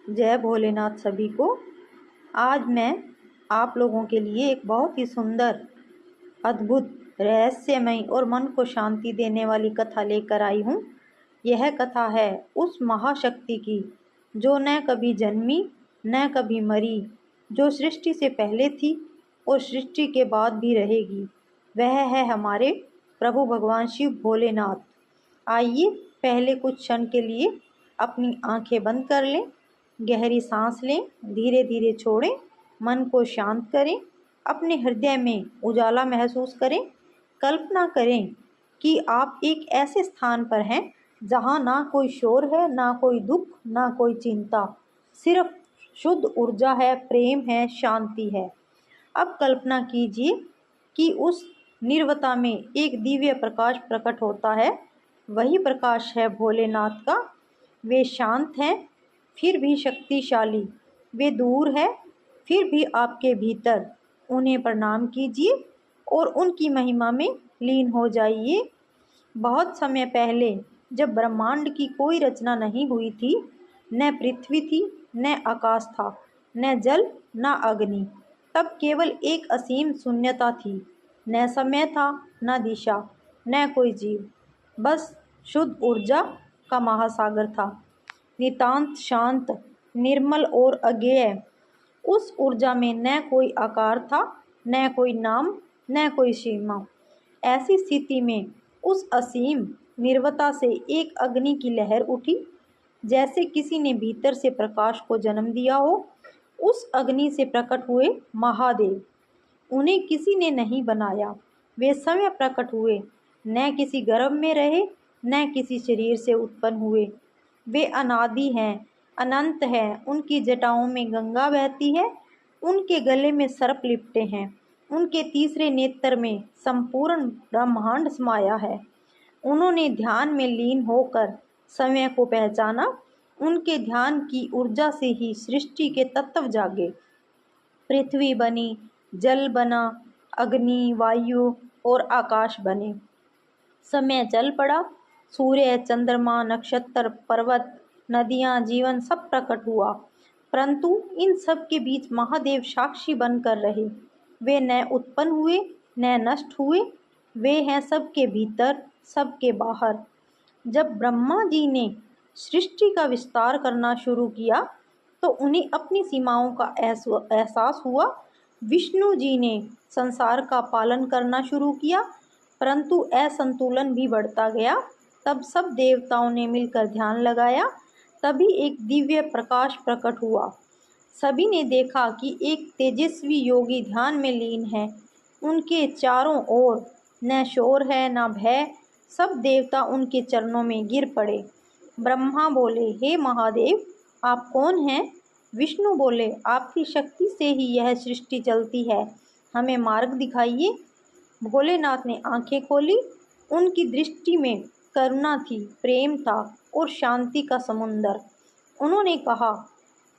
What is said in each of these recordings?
जय भोलेनाथ सभी को। आज मैं आप लोगों के लिए एक बहुत ही सुंदर, अद्भुत, रहस्यमय और मन को शांति देने वाली कथा लेकर आई हूँ। यह कथा है उस महाशक्ति की जो न कभी जन्मी न कभी मरी, जो सृष्टि से पहले थी और सृष्टि के बाद भी रहेगी। वह है हमारे प्रभु भगवान शिव भोलेनाथ। आइए पहले कुछ क्षण के लिए अपनी आंखें बंद कर लें, गहरी सांस लें, धीरे धीरे छोड़ें, मन को शांत करें, अपने हृदय में उजाला महसूस करें। कल्पना करें कि आप एक ऐसे स्थान पर हैं जहां ना कोई शोर है, ना कोई दुख, ना कोई चिंता, सिर्फ शुद्ध ऊर्जा है, प्रेम है, शांति है। अब कल्पना कीजिए कि उस निर्वता में एक दिव्य प्रकाश प्रकट होता है। वही प्रकाश है भोलेनाथ का। वे शांत हैं फिर भी शक्तिशाली, वे दूर है फिर भी आपके भीतर। उन्हें प्रणाम कीजिए और उनकी महिमा में लीन हो जाइए। बहुत समय पहले, जब ब्रह्मांड की कोई रचना नहीं हुई थी, न पृथ्वी थी, न आकाश था, न जल, न अग्नि, तब केवल एक असीम शून्यता थी। न समय था, न दिशा, न कोई जीव, बस शुद्ध ऊर्जा का महासागर था, नितांत शांत, निर्मल और अज्ञेय। उस ऊर्जा में न कोई आकार था, न कोई नाम, न कोई सीमा। ऐसी स्थिति में उस असीम निर्वता से एक अग्नि की लहर उठी, जैसे किसी ने भीतर से प्रकाश को जन्म दिया हो। उस अग्नि से प्रकट हुए महादेव। उन्हें किसी ने नहीं बनाया, वे स्वयं प्रकट हुए। न किसी गर्भ में रहे, न किसी शरीर से उत्पन्न हुए। वे अनादि हैं, अनंत हैं। उनकी जटाओं में गंगा बहती है, उनके गले में सर्प लिपटे हैं, उनके तीसरे नेत्र में संपूर्ण ब्रह्मांड समाया है। उन्होंने ध्यान में लीन होकर समय को पहचाना। उनके ध्यान की ऊर्जा से ही सृष्टि के तत्व जागे। पृथ्वी बनी, जल बना, अग्नि, वायु और आकाश बने। समय चल पड़ा, सूर्य, चंद्रमा, नक्षत्र, पर्वत, नदियां, जीवन सब प्रकट हुआ। परंतु इन सब के बीच महादेव साक्षी बनकर रहे। वे न उत्पन्न हुए, न नष्ट हुए। वे हैं सबके भीतर, सबके बाहर। जब ब्रह्मा जी ने सृष्टि का विस्तार करना शुरू किया तो उन्हें अपनी सीमाओं का एहसास हुआ। विष्णु जी ने संसार का पालन करना शुरू किया, परंतु असंतुलन भी बढ़ता गया। तब सब देवताओं ने मिलकर ध्यान लगाया। तभी एक दिव्य प्रकाश प्रकट हुआ। सभी ने देखा कि एक तेजस्वी योगी ध्यान में लीन है। उनके चारों ओर न शोर है, न भय। सब देवता उनके चरणों में गिर पड़े। ब्रह्मा बोले, हे महादेव, आप कौन हैं? विष्णु बोले, आपकी शक्ति से ही यह सृष्टि चलती है, हमें मार्ग दिखाइए। भोलेनाथ ने आंखें खोली। उनकी दृष्टि में करुणा थी, प्रेम था और शांति का समुंदर। उन्होंने कहा,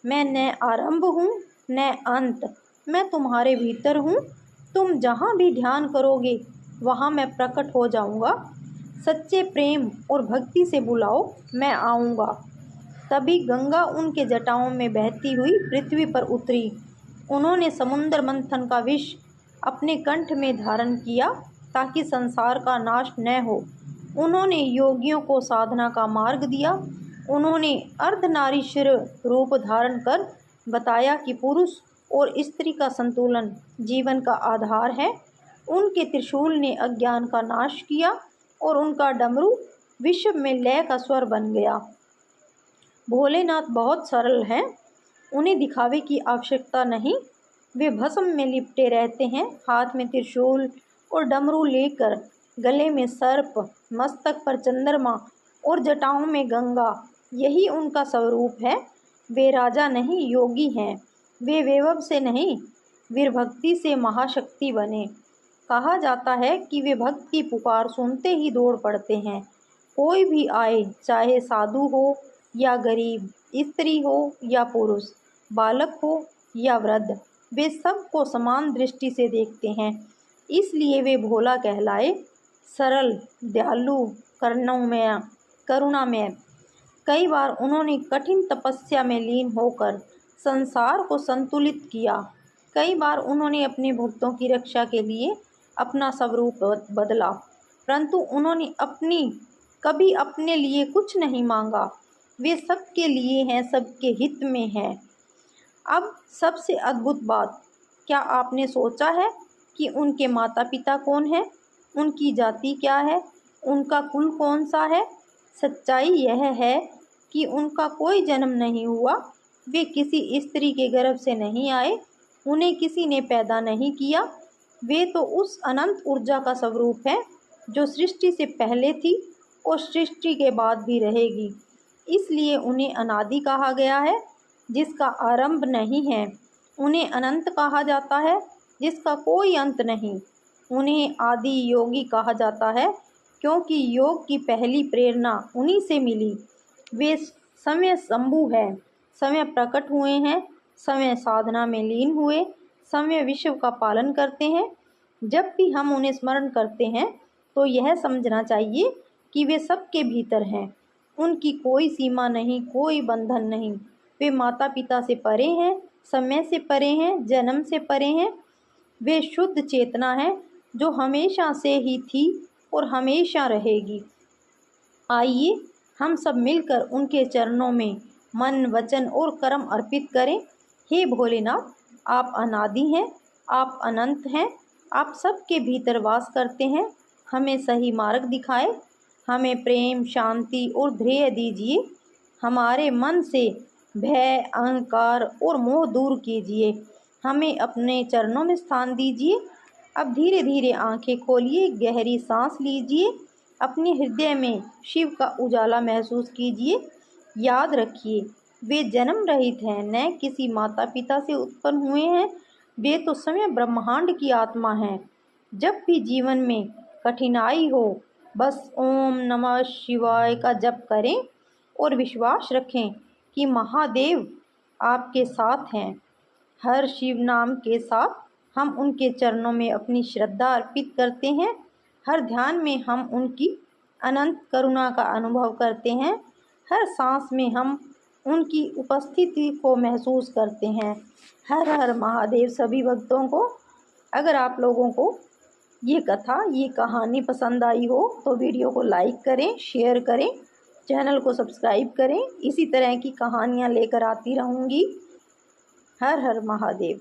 मैं न आरंभ हूँ न अंत, मैं तुम्हारे भीतर हूँ। तुम जहाँ भी ध्यान करोगे वहाँ मैं प्रकट हो जाऊँगा। सच्चे प्रेम और भक्ति से बुलाओ, मैं आऊँगा। तभी गंगा उनके जटाओं में बहती हुई पृथ्वी पर उतरी। उन्होंने समुद्र मंथन का विष अपने कंठ में धारण किया ताकि संसार का नाश न हो। उन्होंने योगियों को साधना का मार्ग दिया। उन्होंने अर्धनारीश्वर रूप धारण कर बताया कि पुरुष और स्त्री का संतुलन जीवन का आधार है। उनके त्रिशूल ने अज्ञान का नाश किया और उनका डमरू विश्व में लय का स्वर बन गया। भोलेनाथ बहुत सरल हैं, उन्हें दिखावे की आवश्यकता नहीं। वे भस्म में लिपटे रहते हैं, हाथ में त्रिशूल और डमरू लेकर, गले में सर्प, मस्तक पर चंद्रमा और जटाओं में गंगा। यही उनका स्वरूप है। वे राजा नहीं, योगी हैं। वे वैभव से नहीं, वीर भक्ति से महाशक्ति बने। कहा जाता है कि वे भक्त की पुकार सुनते ही दौड़ पड़ते हैं। कोई भी आए, चाहे साधु हो या गरीब, स्त्री हो या पुरुष, बालक हो या वृद्ध, वे सबको समान दृष्टि से देखते हैं। इसलिए वे भोला कहलाए। सरल, दयालु, करुणामय। कई बार उन्होंने कठिन तपस्या में लीन होकर संसार को संतुलित किया। कई बार उन्होंने अपने भक्तों की रक्षा के लिए अपना स्वरूप बदला, परंतु उन्होंने कभी अपने लिए कुछ नहीं मांगा। वे सबके लिए हैं, सबके हित में हैं। अब सबसे अद्भुत बात, क्या आपने सोचा है कि उनके माता पिता कौन हैं? उनकी जाति क्या है? उनका कुल कौन सा है? सच्चाई यह है कि उनका कोई जन्म नहीं हुआ। वे किसी स्त्री के गर्भ से नहीं आए। उन्हें किसी ने पैदा नहीं किया। वे तो उस अनंत ऊर्जा का स्वरूप है जो सृष्टि से पहले थी और सृष्टि के बाद भी रहेगी। इसलिए उन्हें अनादि कहा गया है, जिसका आरंभ नहीं है। उन्हें अनंत कहा जाता है, जिसका कोई अंत नहीं। उन्हें आदि योगी कहा जाता है, क्योंकि योग की पहली प्रेरणा उन्हीं से मिली। वे समय शंभु है, समय प्रकट हुए हैं, समय साधना में लीन हुए, समय विश्व का पालन करते हैं। जब भी हम उन्हें स्मरण करते हैं तो यह समझना चाहिए कि वे सबके भीतर हैं। उनकी कोई सीमा नहीं, कोई बंधन नहीं। वे माता पिता से परे हैं, समय से परे हैं, जन्म से परे हैं। वे शुद्ध चेतना है जो हमेशा से ही थी और हमेशा रहेगी। आइए हम सब मिलकर उनके चरणों में मन, वचन और कर्म अर्पित करें। हे भोलेनाथ, आप अनादि हैं, आप अनंत हैं, आप सबके भीतर वास करते हैं। हमें सही मार्ग दिखाए, हमें प्रेम, शांति और धैर्य दीजिए। हमारे मन से भय, अहंकार और मोह दूर कीजिए। हमें अपने चरणों में स्थान दीजिए। अब धीरे धीरे आंखें खोलिए, गहरी सांस लीजिए, अपने हृदय में शिव का उजाला महसूस कीजिए। याद रखिए, वे जन्म रहित हैं, न किसी माता पिता से उत्पन्न हुए हैं। वे तो स्वयं ब्रह्मांड की आत्मा हैं। जब भी जीवन में कठिनाई हो, बस ओम नमः शिवाय का जप करें और विश्वास रखें कि महादेव आपके साथ हैं। हर शिव नाम के साथ हम उनके चरणों में अपनी श्रद्धा अर्पित करते हैं। हर ध्यान में हम उनकी अनंत करुणा का अनुभव करते हैं। हर सांस में हम उनकी उपस्थिति को महसूस करते हैं। हर हर महादेव सभी भक्तों को। अगर आप लोगों को ये कथा, ये कहानी पसंद आई हो तो वीडियो को लाइक करें, शेयर करें, चैनल को सब्सक्राइब करें। इसी तरह की कहानियाँ लेकर आती रहूँगी। हर हर महादेव।